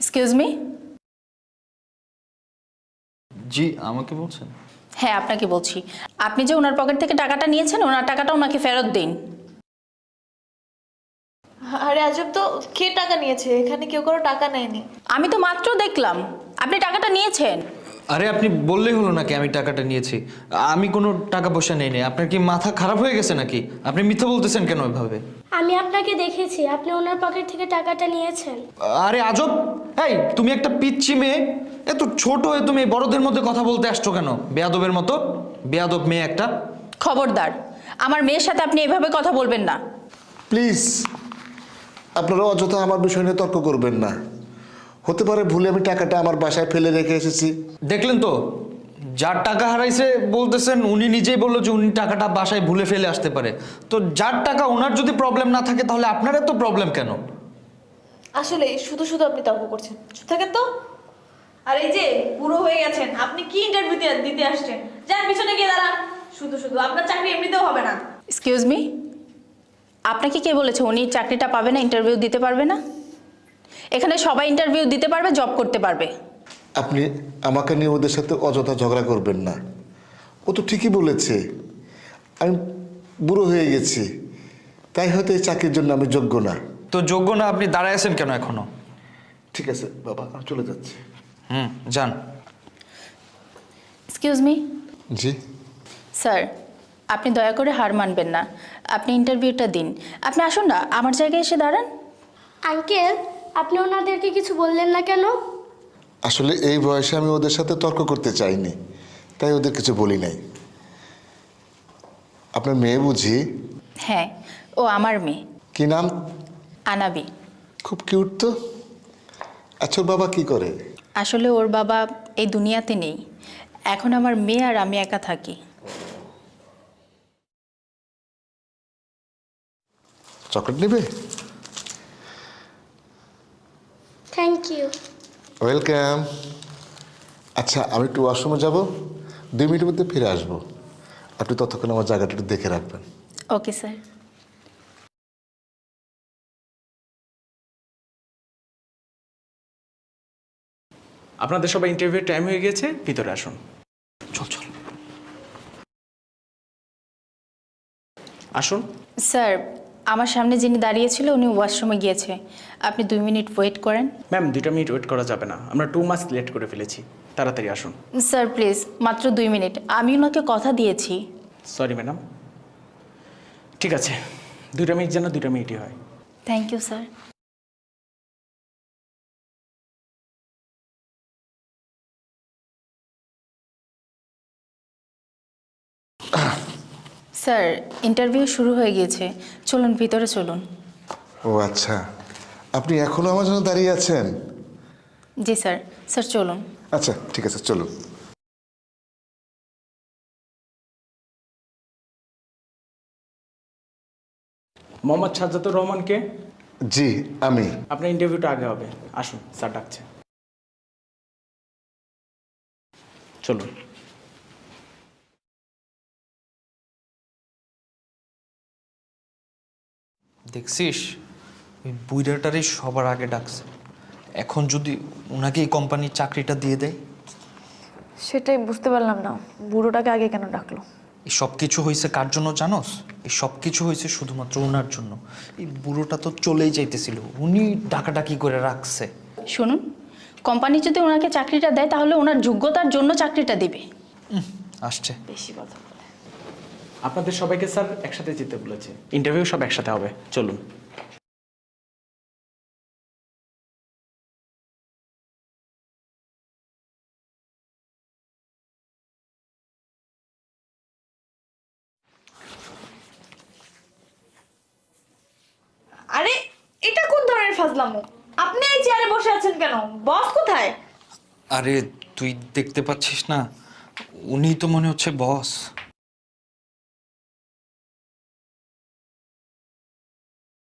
Excuse me. জি, আমাকে বলছেন? হ্যাঁ, আপনাকে বলছি। আপনি যে ওনার পকেট থেকে টাকাটা নিয়েছেন, ওনার টাকাটা ওনাকে ফেরত দিন। আরে আজব তো, কে টাকা নিয়েছে? এখানে কেউ কারো টাকা নেয়নি। আমি তো মাত্র দেখলাম আপনি টাকাটা নিয়েছেন। আরে আপনি বললেই হলো নাকি আমি টাকাটা নিয়েছি? আমি কোনো টাকা পয়সা নেইনি। আপনার কি মাথা খারাপ হয়ে গেছে নাকি? আপনি মিথ্যা বলতেছেন কেন এভাবে? আমি আপনাকে দেখেছি, আপনি ওনার পকেট থেকে টাকাটা নিয়েছেন। আরে আজব! এই তুমি একটা পিচ্চি মেয়ে, এত ছোট হয়ে তুমি বড়দের মধ্যে কথা বলতে আসছো কেন? বেয়াদবের মতো, বেয়াদব মেয়ে একটা। খবরদার, আমার মেয়ের সাথে আপনি এভাবে কথা বলবেন না। প্লিজ, আপনারা অযথা আমার বিষয় নিয়ে তর্ক করবেন না। হতে পারে ভুলে আমি টাকাটা আমার বাসায় ফেলে রেখে এসেছি। দেখলেন তো, যার টাকা হারাইছে বলতেছেন, উনি নিজেই বললো যে উনি টাকাটা বাসায় ভুলে ফেলে আসতে পারে। তো যার টাকা, ওনার যদি প্রবলেম না থাকে তাহলে আপনার এত প্রবলেম কেন? আসলে শুধু শুধু আপনি তর্ক করছেন, চুপ থাকেন তো। আর এই যে বুড়ো হয়ে গেছেন, আপনি কি ইন্টারভিউ দিতে আসছেন? যান পিছনে গিয়ে দাঁড়ান। শুধু শুধু আপনার চাকরি এমনিতেও হবে না। এক্সকিউজ মি, আপনাকে কে বলেছে উনি চাকরিটা পাবে না, ইন্টারভিউ দিতে পারবে না? এখানে সবাই ইন্টারভিউ দিতে পারবে, জব করতে পারবে। আপনি আমাকে নিয়ে ওদের সাথে অযথা ঝগড়া করবেন না। ও তো ঠিকই বলেছে, আমি বুড়ো হয়ে গেছি, তাই হয়তো এই চাকরির জন্য আমি যোগ্য না। তো যোগ্য না, আপনি দাঁড়ায় আছেন কেন এখনো? ঠিক আছে বাবা, আমি চলে যাচ্ছি। যান। Excuse me. জি স্যার, আপনি দয়া করে হার মানবেন না, আপনি ইন্টারভিউটা দিন। আপনি আসুন না, আমার জায়গায় এসে দাঁড়ান। আঙ্কেল, আপনি ওনাদেরকে কিছু বললেন না কেন? আসলে এই বয়সে আমি ওদের সাথে তর্ক করতে চাইনি, তাই ওদের কিছু বলি নাই। আপনার মেয়ে বুঝি? হ্যাঁ, ও আমার মেয়ে। কি নাম? আনাবি। খুব কিউট তো। আচ্ছা, ওর বাবা কি করে? আসলে ওর বাবা এই দুনিয়াতে নেই, এখন আমার মেয়ে আর আমি একা থাকি। চকলেট নেবে? Thank you. ওয়েলকাম। আচ্ছা, আমি একটু ওয়াশরুমে যাব, 2 মিনিটের মধ্যে ফিরে আসবো। আপনি ততক্ষণ আমার জায়গাটা একটু দেখে রাখবেন। Okay sir. আপনাদের সবাই ইন্টারভিউ টাইম হয়ে গেছে, ভিতরে আসুন। চল চল। আসুন। স্যার, আমার সামনে যিনি দাঁড়িয়েছিল উনি ওয়াশরুমে গিয়েছে, আপনি 2 মিনিট ওয়েট করেন। ম্যাম, 2 মিনিট ওয়েট করা যাবে না, আমরা 2 মাস লেট করে ফেলেছি, তাড়াতাড়ি আসুন। স্যার প্লিজ, মাত্র 2 মিনিট, আমি ওনাকে কথা দিয়েছি। Sorry madam. ঠিক আছে, 2 মিনিট যেন 2 মিনিটই হয়। Thank you sir. Sir, interview শুরু হয়ে গিয়েছে, চলুন ভিতরে চলুন। ও আচ্ছা, আপনি এখনো আমার জন্য দাঁড়িয়ে আছেন? জি স্যার। স্যার চলুন। আচ্ছা ঠিক আছে, চলুন। মোহাম্মদ সাজ্জাদুর রহমানকে? জি আমি। আপনার ইন্টারভিউটা আগে হবে, আসুন, স্যার ডাকছে। চলুন। দেখছিস, ওই বুইড়াটারই সবার আগে ডাকছে। এখন যদি ওনাকে এই কোম্পানির চাকরিটা দিয়ে দেয়। সেটাই বুঝতে পারলাম না, বুড়োটাকে আগে কেন ডাকলো? এই সব কিছু হয়েছে কার জন্য জানোস? এই সব কিছু হয়েছে শুধুমাত্র ওনার জন্য। এই বুড়োটা তো চলেই যাইতেছিল, উনি ডাকাডাকি করে রাখছে। শুনুন, কোম্পানি যদি ওনাকে চাকরিটা দেয় তাহলে ওনার যোগ্যতার জন্য চাকরিটা দিবে। আসছে। বেশি কথা বলে। আপনাদের সবাইকে স্যার একসাথে যেতে বলেছে, ইন্টারভিউ সব একসাথে হবে, চলুন। আরে এটা কোন ধরনের ফাজলামো? আপনি এই চেয়ারে বসে আছেন কেন? বস কোথায়? আরে তুই দেখতে পাচ্ছিস না, উনি তো মনে হচ্ছে বস।